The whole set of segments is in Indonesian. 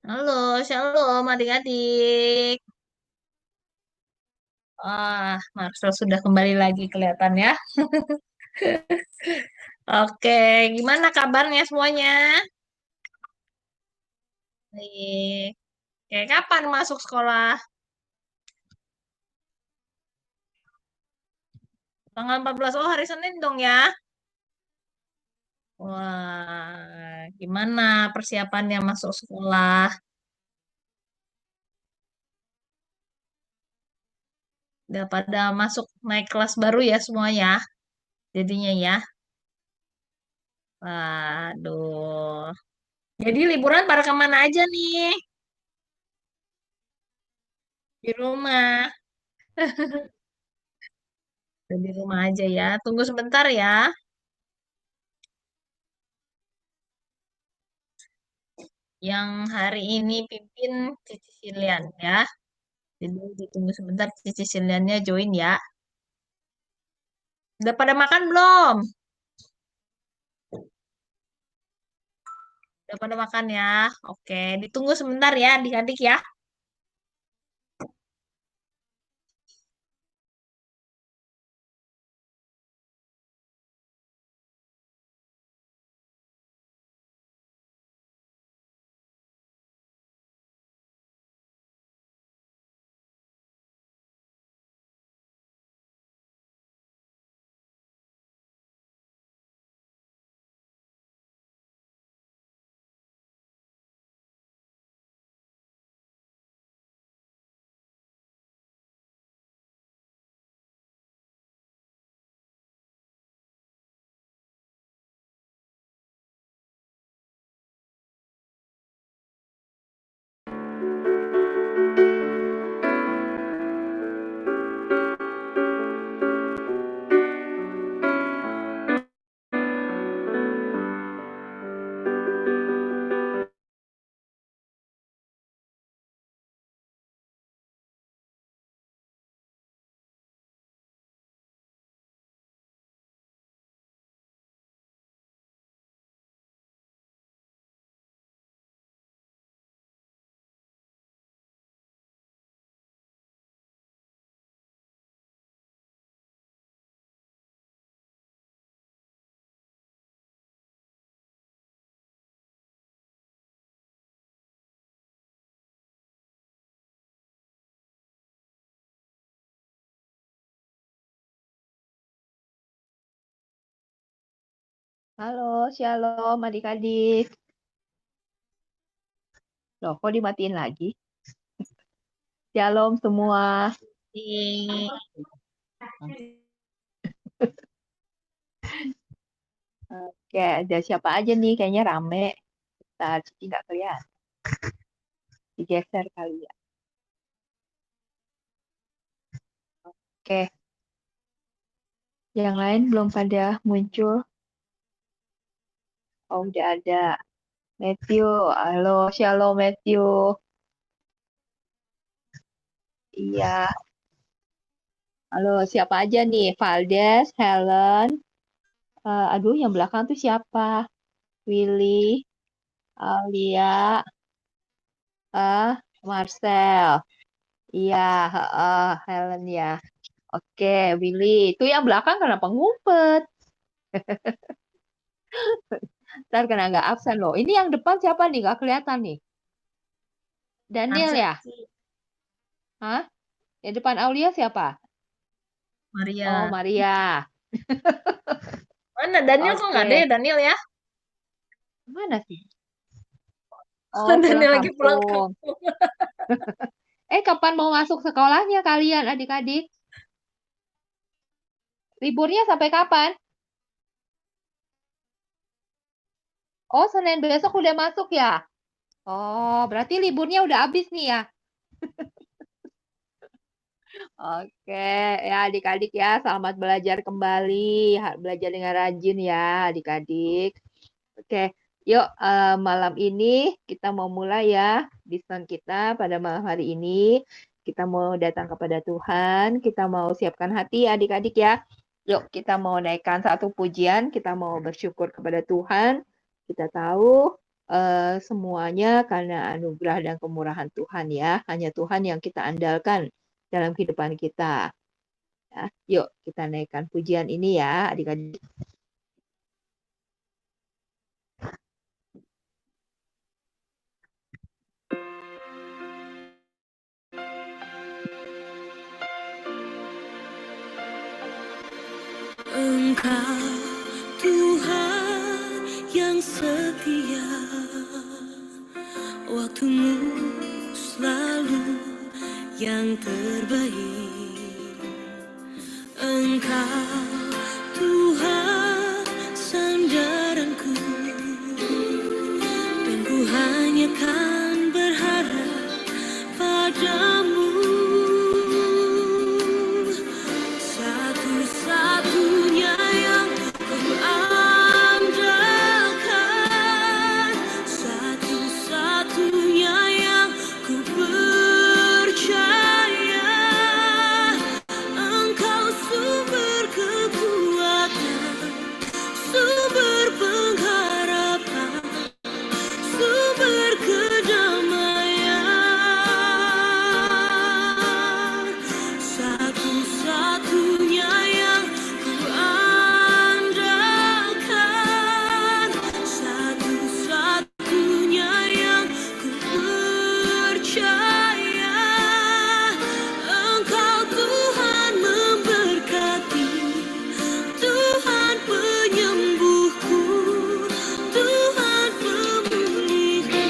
Halo, shalom adik-adik. Marcel sudah kembali lagi kelihatan ya. Oke, gimana kabarnya semuanya? Baik. Oke, kapan masuk sekolah? Tanggal 14. Oh, hari Senin dong ya. Wah, gimana persiapannya masuk sekolah? Udah pada masuk naik kelas baru ya semua ya, jadinya ya. Waduh. Jadi liburan pada kemana aja nih? Di rumah. Di rumah aja ya. Tunggu sebentar ya. Yang hari ini pimpin Cici Silian ya. Jadi ditunggu sebentar Cici Siliannya join ya. Udah pada makan belum? Udah pada makan ya. Oke, ditunggu sebentar ya adik-adik ya. Halo, shalom adik-adik. Loh, kok dimatiin lagi? Shalom semua. Di Oke, ada siapa aja nih? Kayaknya rame. Bentar, Cici nggak kelihatan. Digeser kali ya. Oke, yang lain belum pada muncul. Oh, udah ada. Matthew, halo, shalom Matthew. Iya, halo, siapa aja nih? Valdes, Helen. Aduh, yang belakang tuh siapa? Willy, Alia, Marcel. Iya, Helen ya. Oke, Willy. Itu yang belakang kenapa ngumpet? Ntar kena nggak absen loh. Ini yang depan siapa nih? Nggak kelihatan nih. Daniel Marcel, ya? Hah? Yang depan Aulia siapa? Oh, Maria. Maria. Mana Daniel kok nggak ada ya Oke. Daniel ya? Mana sih? Oh, pulang Daniel lagi pulang kampung. kampung. Kapan mau masuk sekolahnya kalian adik-adik? Liburnya sampai kapan? Oh, Senin besok udah masuk ya? Oh, berarti liburnya udah habis nih ya? Oke, ya adik-adik ya, selamat belajar kembali. Belajar dengan rajin ya adik-adik. Oke, yuk malam ini kita mau mulai ya lisan kita pada malam hari ini. Kita mau datang kepada Tuhan, kita mau siapkan hati adik-adik ya. Yuk kita mau naikkan satu pujian, kita mau bersyukur kepada Tuhan. Kita tahu semuanya karena anugerah dan kemurahan Tuhan ya. Hanya Tuhan yang kita andalkan dalam kehidupan kita. Ya, yuk kita naikkan pujian ini ya, adik-adik. Engkau Tuhan yang setia, waktumu selalu yang terbaik. Engkau Tuhan sandaranku, dan ku hanya kan berharap padamu. Satu-satunya yang ku andalkan, satu-satunya yang ku percaya. Engkau sumber kekuatan, sumber pengharapan, sumber kedamaian. Satu-satunya yang ku andalkan, satu-satunya yang ku percaya. Engkau Tuhan memberkati, Tuhan penyembuhku, Tuhan pemulihku.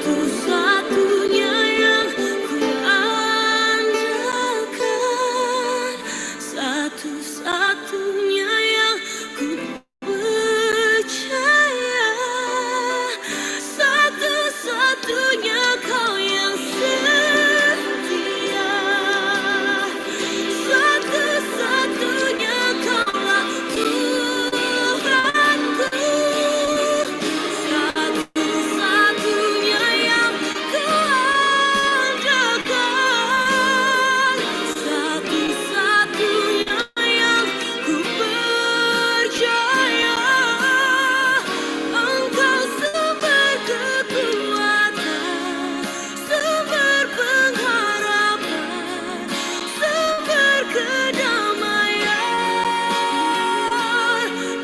Satu-satunya yang ku andalkan, satu-satunya yang ku percaya. Satu-satunya Kau yang setia, satu-satunya Kaulah Tuhanku. Satu-satunya yang ku andalkan, satu-satunya yang ku percaya. Engkau sumber kekuatan, sumber pengharapan, sumber kedamaian.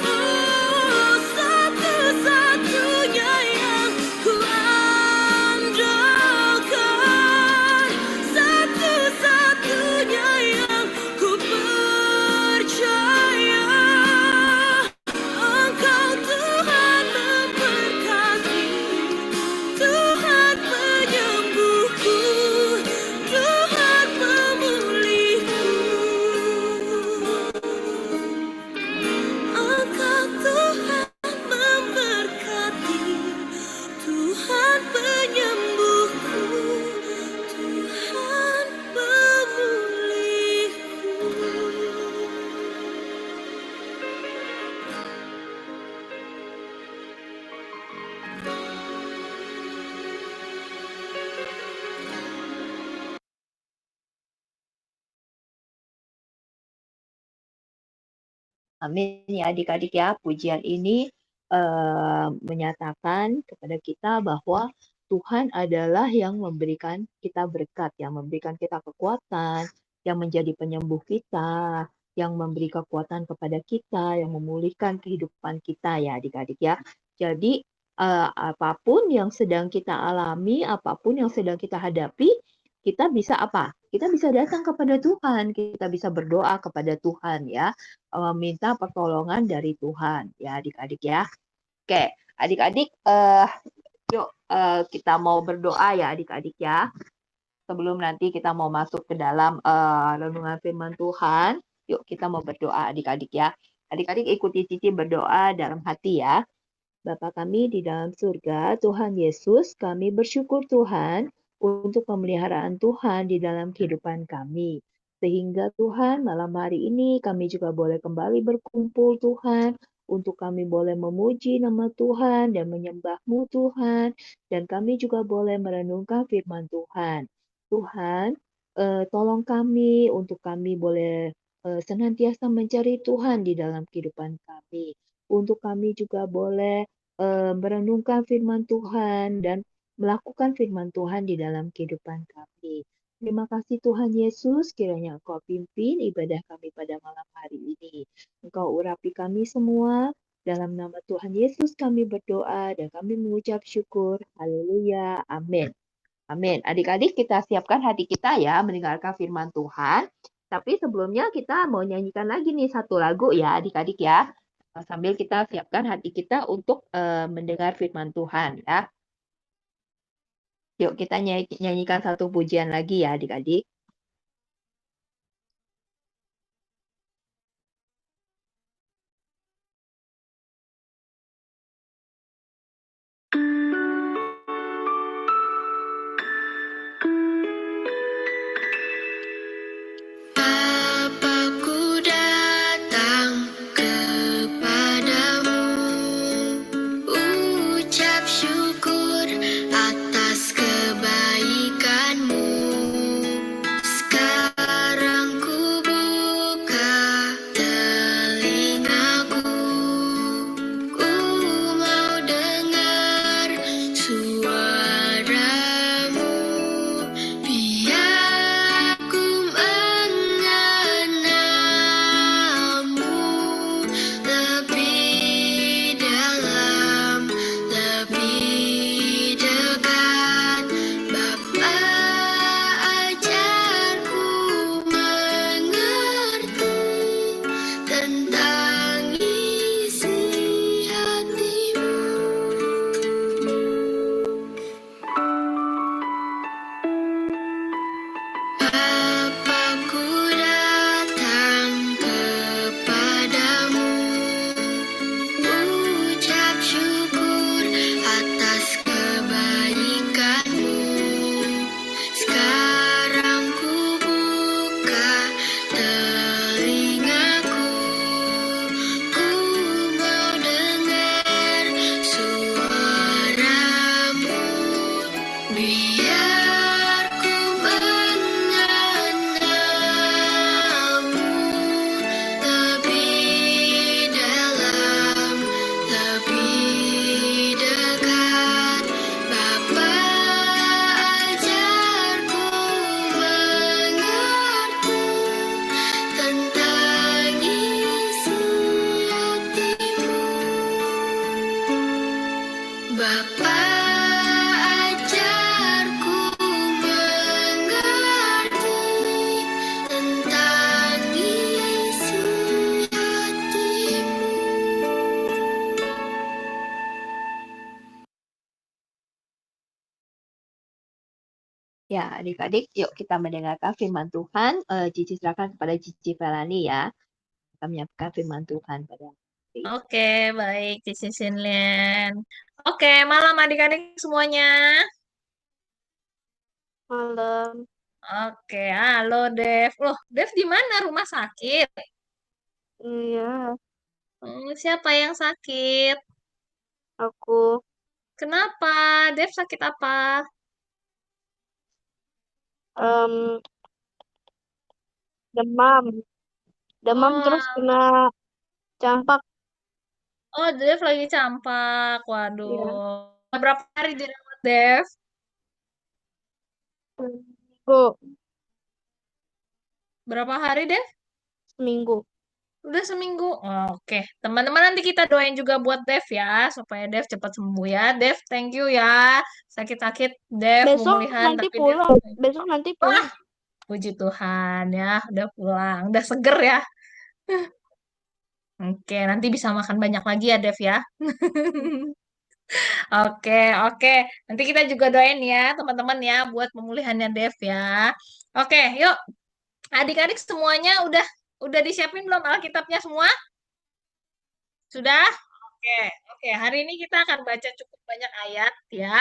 Oh, satu-satunya yang ku andalkan, satu-satunya yang ku percaya. Engkau Tuhan memberkati, Tuhan penyembuhku, Tuhan pemulihku. Engkau Tuhan memberkati, Tuhan penyembuhku, Tuhan pemulihku. Amin ya adik-adik ya. Pujian ini menyatakan kepada kita bahwa Tuhan adalah yang memberikan kita berkat, yang memberikan kita kekuatan, yang menjadi penyembuh kita, yang memberi kekuatan kepada kita, yang memulihkan kehidupan kita ya adik-adik ya. Jadi apapun yang sedang kita alami, apapun yang sedang kita hadapi, kita bisa apa? Kita bisa datang kepada Tuhan, kita bisa berdoa kepada Tuhan ya, minta pertolongan dari Tuhan ya adik-adik ya. Oke, adik-adik, yuk kita mau berdoa ya adik-adik ya. Sebelum nanti kita mau masuk ke dalam renungan firman Tuhan, yuk kita mau berdoa adik-adik ya. Adik-adik ikuti Cici berdoa dalam hati ya. Bapa kami di dalam surga, Tuhan Yesus, kami bersyukur Tuhan untuk pemeliharaan Tuhan di dalam kehidupan kami. Sehingga Tuhan, malam hari ini kami juga boleh kembali berkumpul Tuhan, untuk kami boleh memuji nama Tuhan dan menyembah-Mu Tuhan, dan kami juga boleh merenungkan firman Tuhan. Tuhan, tolong kami untuk kami boleh senantiasa mencari Tuhan di dalam kehidupan kami. Untuk kami juga boleh merenungkan firman Tuhan dan melakukan firman Tuhan di dalam kehidupan kami. Terima kasih Tuhan Yesus, kiranya Engkau pimpin ibadah kami pada malam hari ini. Engkau urapi kami semua, dalam nama Tuhan Yesus kami berdoa dan kami mengucap syukur. Haleluya, amin. Amin. Adik-adik kita siapkan hati kita ya, mendengarkan firman Tuhan. Tapi sebelumnya kita mau nyanyikan lagi nih satu lagu ya adik-adik ya. Sambil kita siapkan hati kita untuk mendengar firman Tuhan ya. Yuk kita nyanyikan satu pujian lagi ya adik-adik. Bapakku datang kepadamu, ucap syukur atas kebaikanmu. Sekarang ku buka telingaku, ku mau dengar suaramu. Biar ku mengenalmu lebih dalam, lebih dekat. Bapa, ajarku mengerti tentang isi hatimu. Bapakku datang kepadamu, ucap syukur atas kebaikanmu. Sekarang ku buka telingaku, ku mau dengar suaramu. Biar ku mengenalmu lebih dalam, lebih dekat. Bapa, ajarku mengerti tentang isi hatimu. Bapa, ajarku mengerti tentang isi hatimu. Ya, adik-adik, yuk kita mendengarkan firman Tuhan. Cici silakan kepada Cici Felani ya. Kita menyiapkan firman Tuhan pada hari ini. Oke, baik, Cici Sinlian. Oke, malam adik-adik semuanya. Malam. Oke, halo Dev. Loh, Dev di mana? Rumah sakit? Iya, Siapa yang sakit? aku Kenapa? Dev sakit apa? em, demam. Demam terus Oh, kena campak. oh, Dev lagi campak. Iya. Waduh. Berapa hari dirawat, Dev? Seminggu. Berapa hari, Dev? Seminggu. Udah seminggu. Oh, oke, teman-teman nanti kita doain juga buat Dev ya, supaya Dev cepat sembuh ya. Dev, thank you ya. Sakit-sakit, Dev Besok pemulihan, nanti tapi Dev. pulang. Besok nanti Wah, pulang. puji Tuhan ya, udah pulang, udah seger ya. Oke, nanti bisa makan banyak lagi ya, Dev ya. Oke, oke. Nanti kita juga doain ya, teman-teman ya, buat pemulihannya Dev ya. Oke, yuk. Adik-adik semuanya udah disiapin belum Alkitabnya semua? Sudah? Oke, oke. Hari ini kita akan baca cukup banyak ayat ya.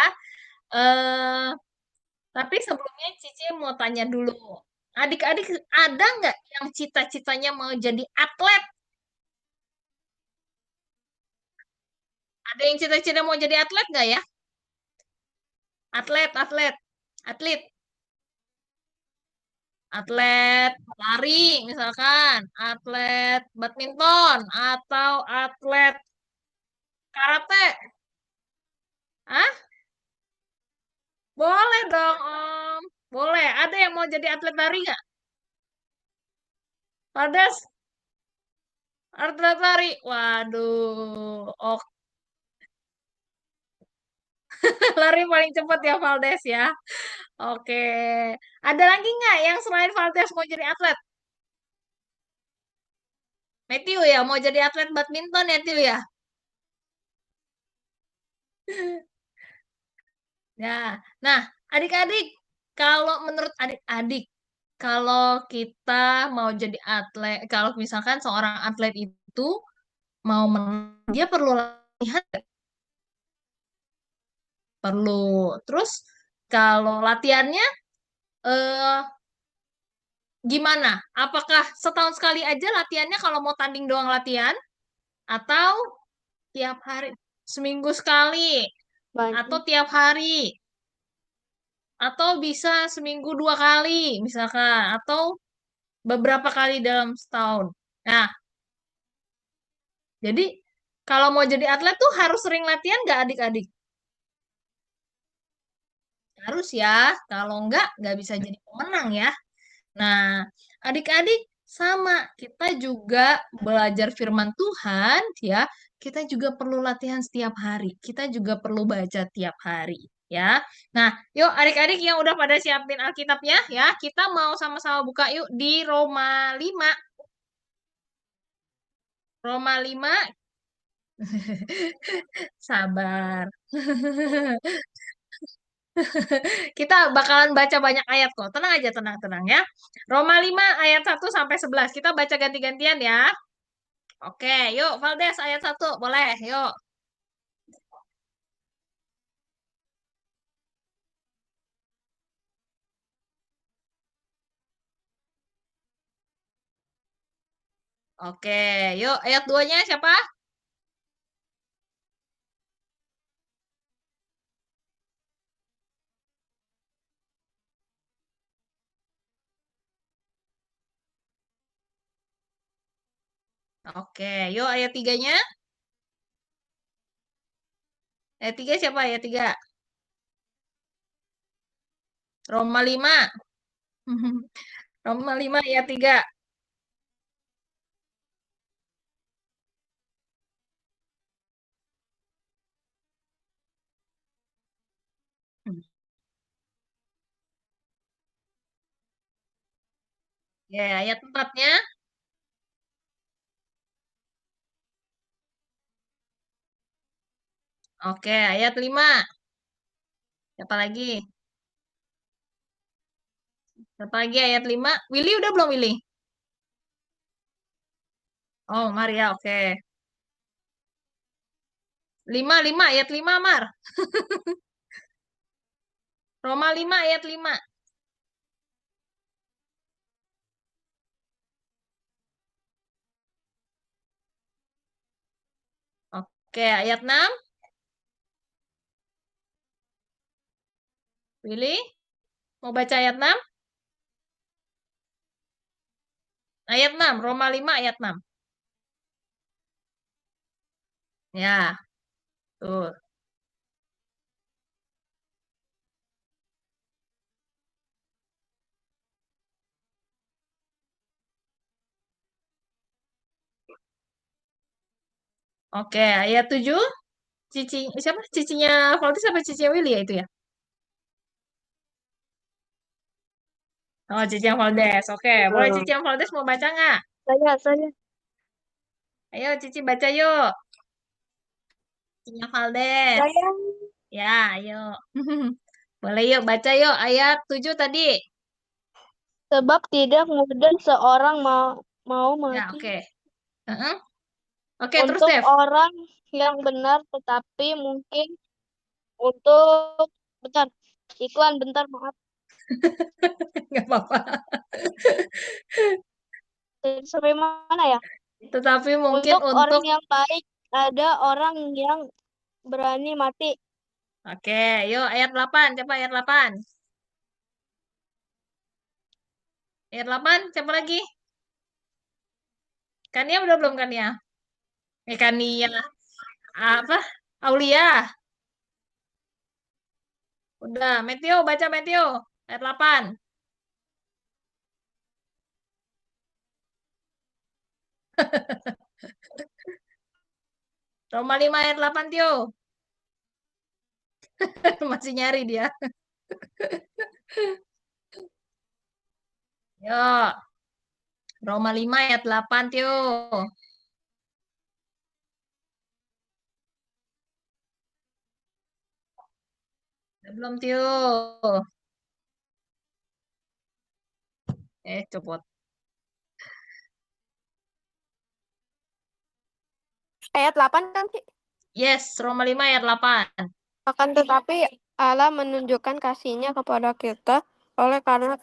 Eh, tapi sebelumnya Cici mau tanya dulu. Adik-adik ada nggak yang cita-citanya mau jadi atlet? Ada yang cita-cita mau jadi atlet nggak ya? Atlet, atlet, atlet, atlet lari misalkan, atlet badminton, atau atlet karate. Ah, boleh dong, Om. Boleh. Ada yang mau jadi atlet lari nggak? Valdes, atlet lari. Waduh, oh, lari paling cepat ya Valdes ya. Oke. Ada lagi nggak yang selain Valdes mau jadi atlet? Matthew ya, mau jadi atlet badminton ya, Matthew ya? Ya. Nah, adik-adik, kalau menurut adik-adik, kalau kita mau jadi atlet, kalau misalkan seorang atlet itu mau menang, dia perlu latihan, nggak? Perlu. Terus kalau latihannya eh gimana? Apakah setahun sekali aja latihannya kalau mau tanding doang latihan atau tiap hari, seminggu sekali atau Banyak. tiap hari atau bisa seminggu 2 kali misalkan atau beberapa kali dalam setahun. Nah, jadi kalau mau jadi atlet tuh harus sering latihan nggak adik-adik? Harus ya. Kalau nggak bisa jadi pemenang ya. Nah, adik-adik sama, kita juga belajar firman Tuhan ya. Kita juga perlu latihan setiap hari. Kita juga perlu baca tiap hari ya. Nah, yuk adik-adik yang udah pada siapin Alkitabnya ya, kita mau sama-sama buka yuk di Roma 5. Roma 5. Sabar. Kita bakalan baca banyak ayat kok. Tenang aja, tenang-tenang ya. Roma 5 ayat 1 sampai 11. Kita baca ganti-gantian ya. Oke, yuk Valdes ayat 1. Boleh, yuk. Oke, yuk ayat 2-nya siapa? Oke, yuk ayat 3-nya. Ayat 3 siapa? Ayat 3. Roma 5. Roma 5 ayat 3. Ya, ayat 4-nya. Oke, ayat 5. Siapa lagi? Siapa lagi ayat 5? Willy udah belum Willy? Oh, Maria, oke. 5 ayat 5 Mar. Roma 5 ayat 5. Oke, ayat 6. Willy, mau baca ayat 6? Ayat 6, Roma 5 ayat 6. Ya, tuh. Oke, ayat 7. Cici, siapa? Cicinya Voltis apa cicinya Willy ya itu ya? Oh, Cici yang Valdes. Oke, boleh Cici yang Valdes mau baca nggak? Saya. Ayo Cici baca yuk. Cicinya Valdes. Saya. Ya, ayo. Boleh yuk baca yuk ayat 7 tadi. Sebab tidak mudah seorang mau Ya, mati oke. Heeh. Oke, terus untuk Dev. orang yang benar, tetapi mungkin untuk bentar iklan bentar maaf. Nggak apa-apa. Sampai mana ya? Tetapi mungkin Untuk orang untuk yang baik ada orang yang berani mati. Oke, yuk ayat 8, coba ayat 8. Ayat 8, siapa lagi? Kania udah belum Kania? Kania apa? Aulia. Udah, Meteo baca Meteo. Ayat 8. Roma 5 ayat 8, Tio. Masih nyari dia. Yuk, Roma 5 ayat 8, Tio. Udah belum, Tio? Cepot. Ayat 8 kan, Ci? Yes, Roma 5 ayat 8. Akan tetapi Allah menunjukkan kasih-Nya kepada kita oleh karena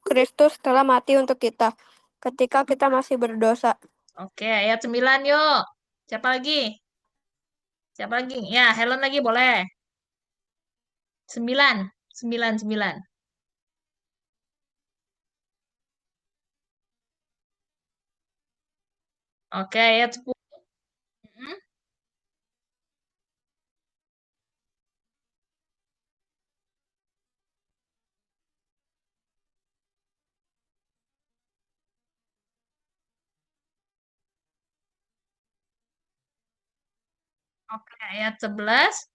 Kristus telah mati untuk kita ketika kita masih berdosa. Oke, ayat 9, yuk. Siapa lagi? Siapa lagi? Ya, Helen lagi boleh. 9, 9, 9. Oke, ayat 10. Hmm. Oke, ayat 11.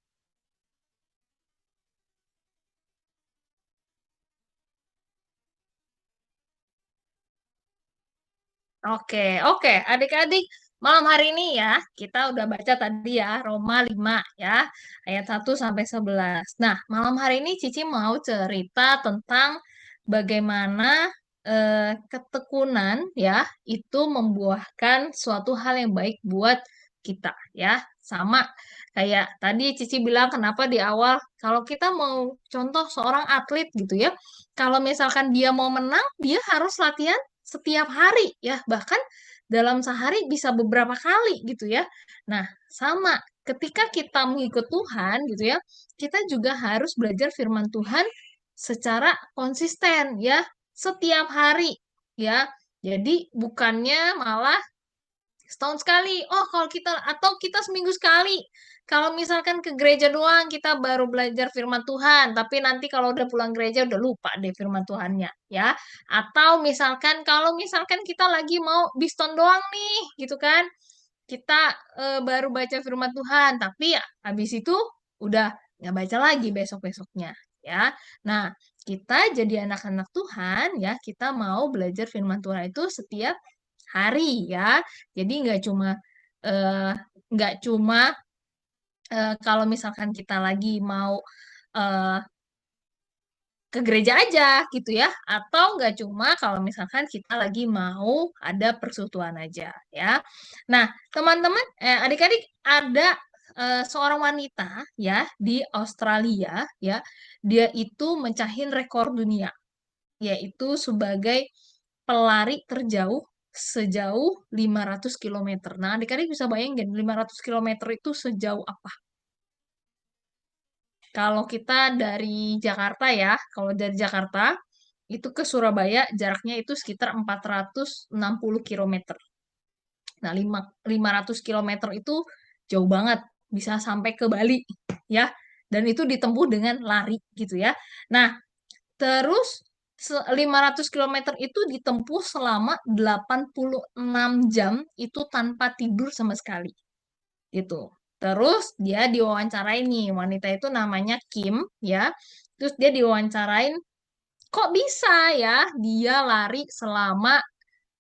Oke, oke. Adik-adik, malam hari ini ya, kita udah baca tadi ya, Roma 5 ya, ayat 1 sampai 11. Nah, malam hari ini Cici mau cerita tentang bagaimana ketekunan ya, itu membuahkan suatu hal yang baik buat kita ya. Sama kayak tadi Cici bilang kenapa di awal, kalau kita mau contoh seorang atlet gitu ya, kalau misalkan dia mau menang, dia harus latihan setiap hari ya, bahkan dalam sehari bisa beberapa kali gitu ya. Nah, sama ketika kita mengikut Tuhan gitu ya, kita juga harus belajar firman Tuhan secara konsisten ya, setiap hari ya. Jadi bukannya malah setahun sekali. Oh, kalau kita atau kita seminggu sekali. Kalau misalkan ke gereja doang kita baru belajar firman Tuhan, tapi nanti kalau udah pulang gereja udah lupa deh firman Tuhannya, ya. Atau misalkan kalau misalkan kita lagi mau biston doang nih, gitu kan. Kita baru baca firman Tuhan, tapi ya habis itu udah nggak baca lagi besok-besoknya, ya. Nah, kita jadi anak-anak Tuhan, ya, kita mau belajar firman Tuhan itu setiap hari ya. Jadi eh, nggak cuma kalau misalkan kita lagi mau eh, ke gereja aja gitu ya, atau nggak cuma kalau misalkan kita lagi mau ada persekutuan aja ya. Nah, teman-teman, adik-adik ada seorang wanita ya di Australia ya, dia itu mencahin rekor dunia, yaitu sebagai pelari terjauh sejauh 500 kilometer. Nah, adik-adik bisa bayangin 500 kilometer itu sejauh apa? Kalau kita dari Jakarta ya, kalau dari Jakarta itu ke Surabaya jaraknya itu sekitar 460 kilometer. Nah, 500 kilometer itu jauh banget, bisa sampai ke Bali ya. Dan itu ditempuh dengan lari gitu ya. Nah, terus 500 kilometer itu ditempuh selama 86 jam itu tanpa tidur sama sekali. Gitu. Terus dia diwawancarain nih, wanita itu namanya Kim ya. Terus dia diwawancarain, kok bisa ya dia lari selama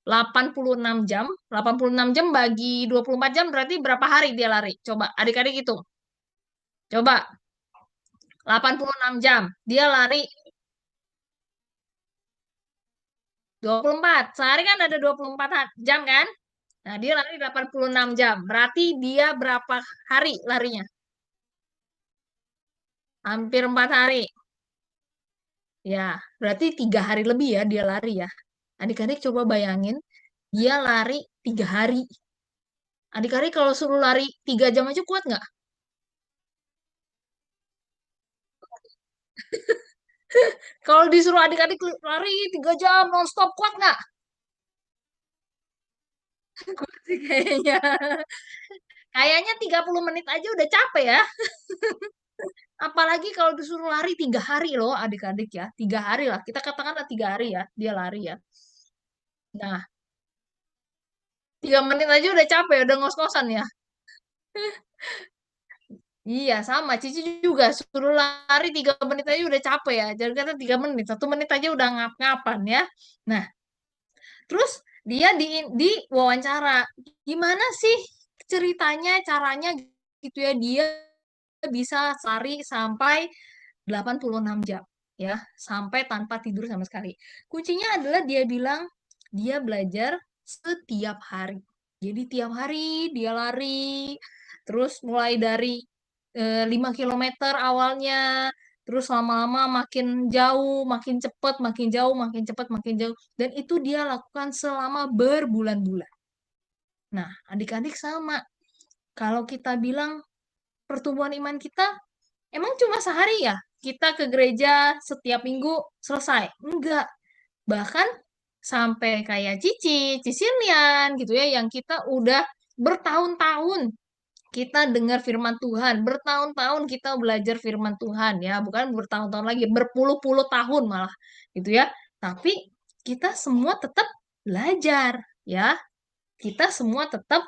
86 jam? 86 jam bagi 24 jam berarti berapa hari dia lari? Coba adik-adik itu. Coba 86 jam. Dia lari 24. Sehari kan ada 24 jam kan? Nah, dia lari 86 jam. Berarti dia berapa hari larinya? Hampir 4 hari. Ya, berarti 3 hari lebih ya dia lari ya. Adik-adik coba bayangin, dia lari 3 hari. Adik-adik kalau suruh lari 3 jam aja kuat nggak? Kalau disuruh adik-adik lari 3 jam nonstop kuat nggak? Kuat sih kayaknya. Kayaknya 30 menit aja udah capek ya. Apalagi kalau disuruh lari 3 hari loh adik-adik ya. 3 hari lah. Kita katakanlah 3 hari ya. Dia lari ya. Nah, 3 menit aja udah capek, udah ngos-ngosan ya. Iya, sama. Cici juga suruh lari 3 menit aja udah capek ya. Jangan kata 3 menit, 1 menit aja udah ngap-ngapan ya. Nah, terus dia di wawancara, gimana sih ceritanya, caranya gitu ya dia bisa lari sampai 86 jam ya, sampai tanpa tidur sama sekali. Kuncinya adalah dia bilang dia belajar setiap hari. Jadi tiap hari dia lari, terus mulai dari 5 kilometer awalnya, terus lama-lama makin jauh, makin cepat, makin jauh, makin cepat, makin jauh. Dan itu dia lakukan selama berbulan-bulan. Nah, adik-adik sama. Kalau kita bilang pertumbuhan iman kita emang cuma sehari ya? Kita ke gereja setiap minggu selesai? Enggak. Bahkan sampai kayak Cici, Cicilian gitu ya, yang kita udah bertahun-tahun kita dengar firman Tuhan, bertahun-tahun kita belajar firman Tuhan ya, bukan bertahun-tahun lagi, berpuluh-puluh tahun malah gitu ya. Tapi kita semua tetap belajar ya, kita semua tetap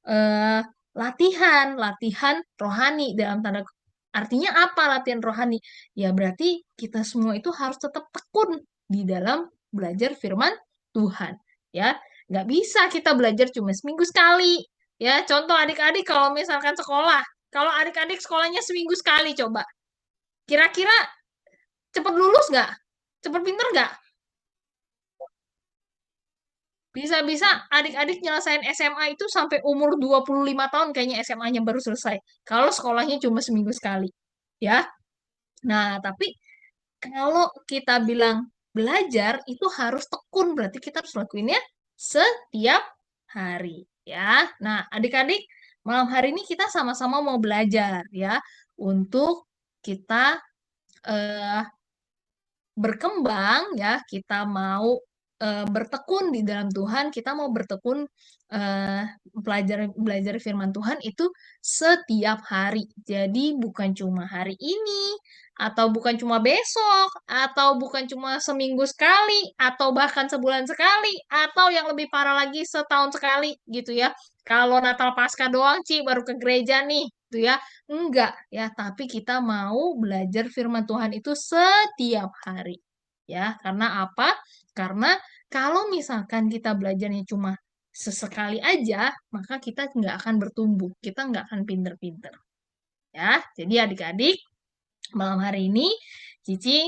eh, latihan, latihan rohani dalam tanda artinya apa latihan rohani? Ya berarti kita semua itu harus tetap tekun di dalam belajar firman Tuhan. Ya, nggak bisa kita belajar cuma seminggu sekali. Ya, contoh adik-adik kalau misalkan sekolah, kalau adik-adik sekolahnya seminggu sekali coba, kira-kira cepet lulus nggak? Cepet pinter nggak? Bisa-bisa adik-adik nyelesain SMA itu sampai umur 25 tahun kayaknya SMA-nya baru selesai. Kalau sekolahnya cuma seminggu sekali. Ya. Nah, tapi kalau kita bilang belajar itu harus tekun, berarti kita harus lakuinnya setiap hari. Ya. Nah, adik-adik, malam hari ini kita sama-sama mau belajar ya untuk kita eh, berkembang ya, kita mau bertekun di dalam Tuhan, kita mau bertekun eh, belajar belajar firman Tuhan itu setiap hari. Jadi bukan cuma hari ini atau bukan cuma besok atau bukan cuma seminggu sekali atau bahkan sebulan sekali atau yang lebih parah lagi setahun sekali gitu ya. Kalau Natal Paskah doang Ci baru ke gereja nih gitu ya. Enggak ya, tapi kita mau belajar firman Tuhan itu setiap hari. Ya, karena apa? Karena kalau misalkan kita belajarnya cuma sesekali aja, maka kita nggak akan bertumbuh, kita nggak akan pinter-pinter. Ya, jadi adik-adik, malam hari ini Cici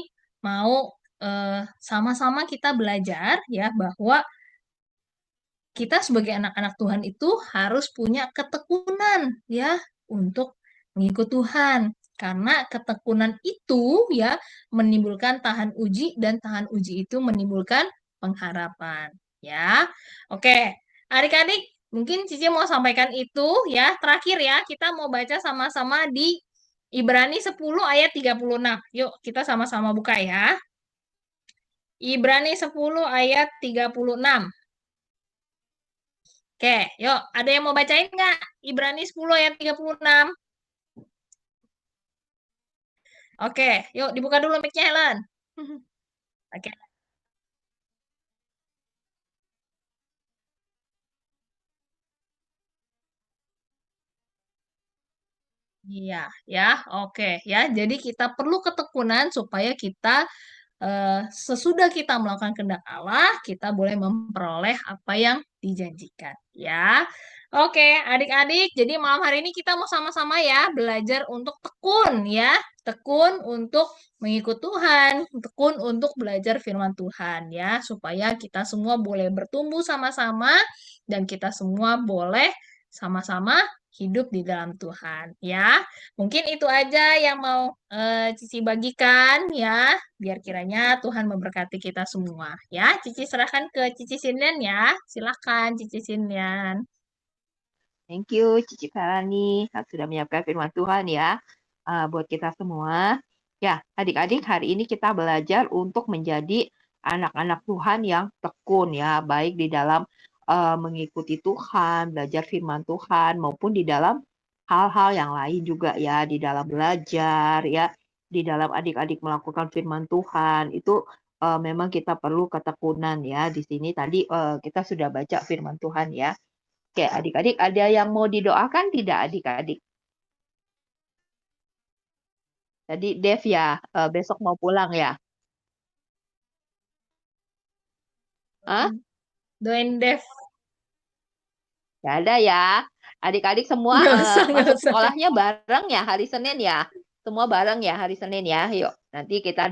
mau sama-sama kita belajar ya bahwa kita sebagai anak-anak Tuhan itu harus punya ketekunan ya untuk mengikut Tuhan. Karena ketekunan itu ya menimbulkan tahan uji dan tahan uji itu menimbulkan pengharapan ya. Oke, adik-adik mungkin Cici mau sampaikan itu ya. Terakhir ya, kita mau baca sama-sama di Ibrani 10 ayat 36. Yuk, kita sama-sama buka ya. Ibrani 10 ayat 36. Oke, yuk. Ada yang mau bacain nggak? Ibrani 10 ayat 36. Oke, yuk dibuka dulu mic-nya, Helen. Oke. Iya, ya, oke, ya. Jadi kita perlu ketekunan supaya kita sesudah kita melakukan kehendak Allah, kita boleh memperoleh apa yang dijanjikan, ya. Oke, adik-adik, jadi malam hari ini kita mau sama-sama ya belajar untuk tekun ya, tekun untuk mengikut Tuhan, tekun untuk belajar firman Tuhan ya, supaya kita semua boleh bertumbuh sama-sama dan kita semua boleh sama-sama hidup di dalam Tuhan ya. Mungkin itu aja yang mau Cici bagikan ya, biar kiranya Tuhan memberkati kita semua ya. Cici serahkan ke Cici Sinian ya. Silakan Cici Sinian. Thank you, Cici Farani, sudah menyiapkan firman Tuhan ya buat kita semua. Ya, adik-adik, hari ini kita belajar untuk menjadi anak-anak Tuhan yang tekun ya, baik di dalam mengikuti Tuhan, belajar firman Tuhan, maupun di dalam hal-hal yang lain juga ya, di dalam belajar ya, di dalam adik-adik melakukan firman Tuhan, itu memang kita perlu ketekunan ya. Di sini tadi kita sudah baca firman Tuhan ya. Oke, adik-adik, ada yang mau didoakan tidak adik-adik? Tadi Dev ya, besok mau pulang ya? Hah? Doain Dev. Gak ada ya. Adik-adik semua Nggak usah, nggak masuk usah. sekolahnya bareng ya hari Senin ya? Semua bareng ya hari Senin ya? Yuk, nanti kita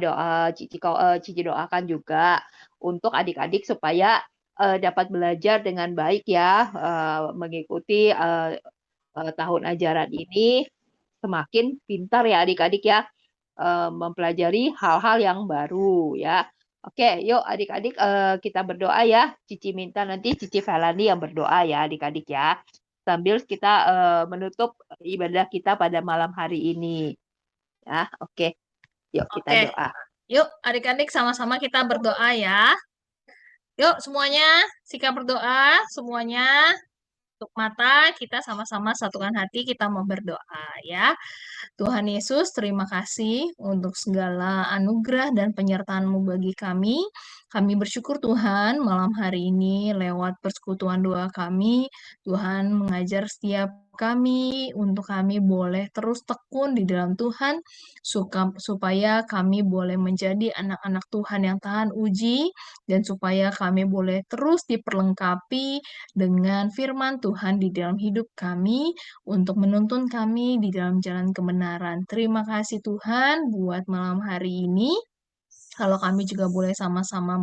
Cici doakan juga untuk adik-adik supaya dapat belajar dengan baik ya, mengikuti tahun ajaran ini semakin pintar ya adik-adik ya, mempelajari hal-hal yang baru ya. Oke, yuk adik-adik kita berdoa ya. Cici minta nanti Cici Felani yang berdoa ya adik-adik ya. Sambil kita menutup ibadah kita pada malam hari ini. Ya, oke. Yuk kita Oke. doa. Yuk adik-adik sama-sama kita berdoa ya. Yuk semuanya sikap berdoa, semuanya tutup mata, kita sama-sama satukan hati, kita mau berdoa ya. Tuhan Yesus, terima kasih untuk segala anugerah dan penyertaan-Mu bagi kami. Kami bersyukur Tuhan, malam hari ini lewat persekutuan doa kami, Tuhan mengajar setiap kami untuk kami boleh terus tekun di dalam Tuhan, supaya kami boleh menjadi anak-anak Tuhan yang tahan uji, dan supaya kami boleh terus diperlengkapi dengan firman Tuhan di dalam hidup kami, untuk menuntun kami di dalam jalan kebenaran. Terima kasih Tuhan buat malam hari ini. Kalau kami juga boleh sama-sama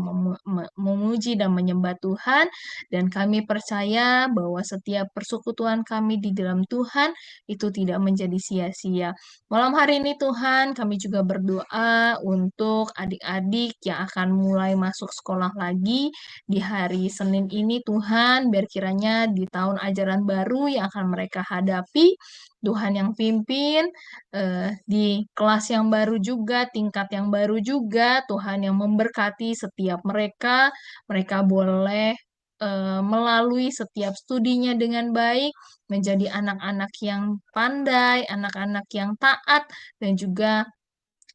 memuji dan menyembah Tuhan, dan kami percaya bahwa setiap persekutuan kami di dalam Tuhan itu tidak menjadi sia-sia. Malam hari ini Tuhan, kami juga berdoa untuk adik-adik yang akan mulai masuk sekolah lagi di hari Senin ini Tuhan, biar kiranya di tahun ajaran baru yang akan mereka hadapi, Tuhan yang pimpin, di kelas yang baru juga, tingkat yang baru juga, Tuhan yang memberkati setiap mereka, mereka boleh melalui setiap studinya dengan baik, menjadi anak-anak yang pandai, anak-anak yang taat, dan juga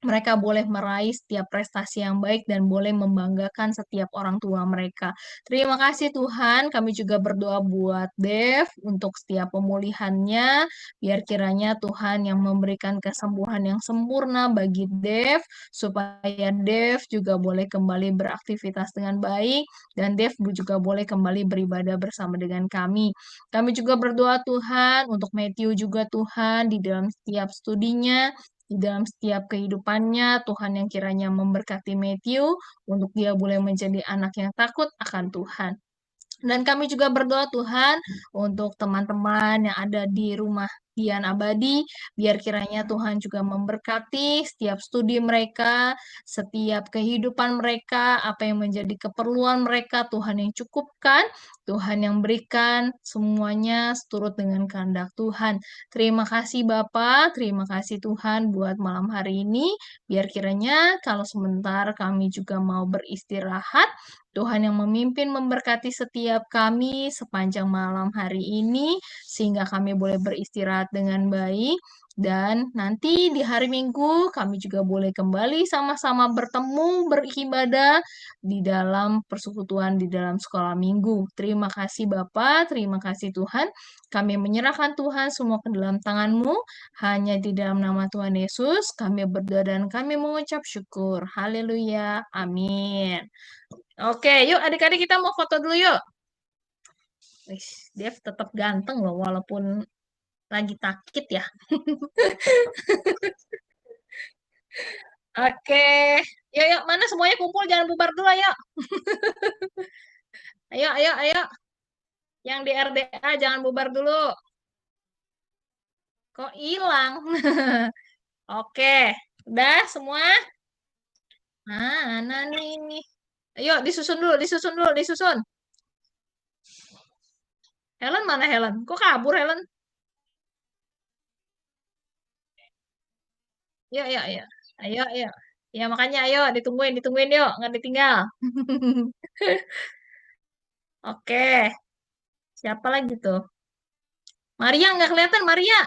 mereka boleh meraih setiap prestasi yang baik dan boleh membanggakan setiap orang tua mereka. Terima kasih Tuhan, kami juga berdoa buat Dev untuk setiap pemulihannya, biar kiranya Tuhan yang memberikan kesembuhan yang sempurna bagi Dev, supaya Dev juga boleh kembali beraktivitas dengan baik, dan Dev juga boleh kembali beribadah bersama dengan kami. Kami juga berdoa Tuhan untuk Matthew juga Tuhan di dalam setiap studinya, di dalam setiap kehidupannya, Tuhan yang kiranya memberkati Matthew untuk dia boleh menjadi anak yang takut akan Tuhan. Dan kami juga berdoa Tuhan untuk teman-teman yang ada di rumah Dian Abadi, biar kiranya Tuhan juga memberkati setiap studi mereka, setiap kehidupan mereka, apa yang menjadi keperluan mereka, Tuhan yang cukupkan, Tuhan yang berikan, semuanya seturut dengan kehendak Tuhan. Terima kasih Bapa, terima kasih Tuhan buat malam hari ini, biar kiranya kalau sebentar kami juga mau beristirahat, Tuhan yang memimpin memberkati setiap kami sepanjang malam hari ini, sehingga kami boleh beristirahat dengan baik. Dan nanti di hari Minggu kami juga boleh kembali sama-sama bertemu, beribadah di dalam persekutuan di dalam sekolah minggu. Terima kasih Bapa, terima kasih Tuhan. Kami menyerahkan Tuhan semua ke dalam tangan-Mu, hanya di dalam nama Tuhan Yesus kami berdoa dan kami mengucap syukur. Haleluya. Amin. Oke, yuk adik-adik kita mau foto dulu yuk. Wih, Dev tetap ganteng loh walaupun lagi sakit ya. Oke, yuk yuk mana semuanya kumpul jangan bubar dulu yuk. Ayo ayo ayo. Yang di RDA jangan bubar dulu. Kok hilang? Oke, udah semua? Nah nih. Ayo disusun dulu, disusun dulu, disusun. Helen mana Helen? Kok kabur Helen? Yuk, yuk, yuk. Ayo, ayo. Ya makanya ayo ditungguin, ditungguin yuk, nggak ditinggal. Oke, siapa lagi tuh? Maria nggak kelihatan Maria.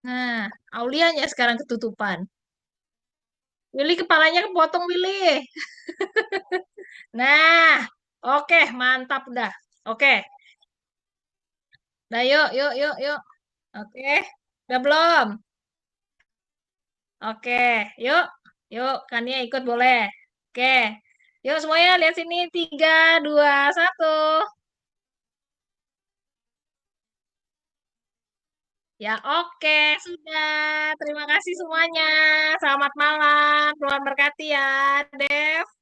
Nah, Aulianya sekarang ketutupan. Willy kepalanya kepotong Willy. Nah, oke, mantap dah. Oke, dah yuk, yuk, yuk, yuk. Oke, udah belum? Oke, yuk, yuk, Kania ikut boleh. Oke, yuk semuanya lihat sini. 3, 2, 1. Ya oke, sudah. Terima kasih semuanya. Selamat malam. Tuhan berkati ya, Dev.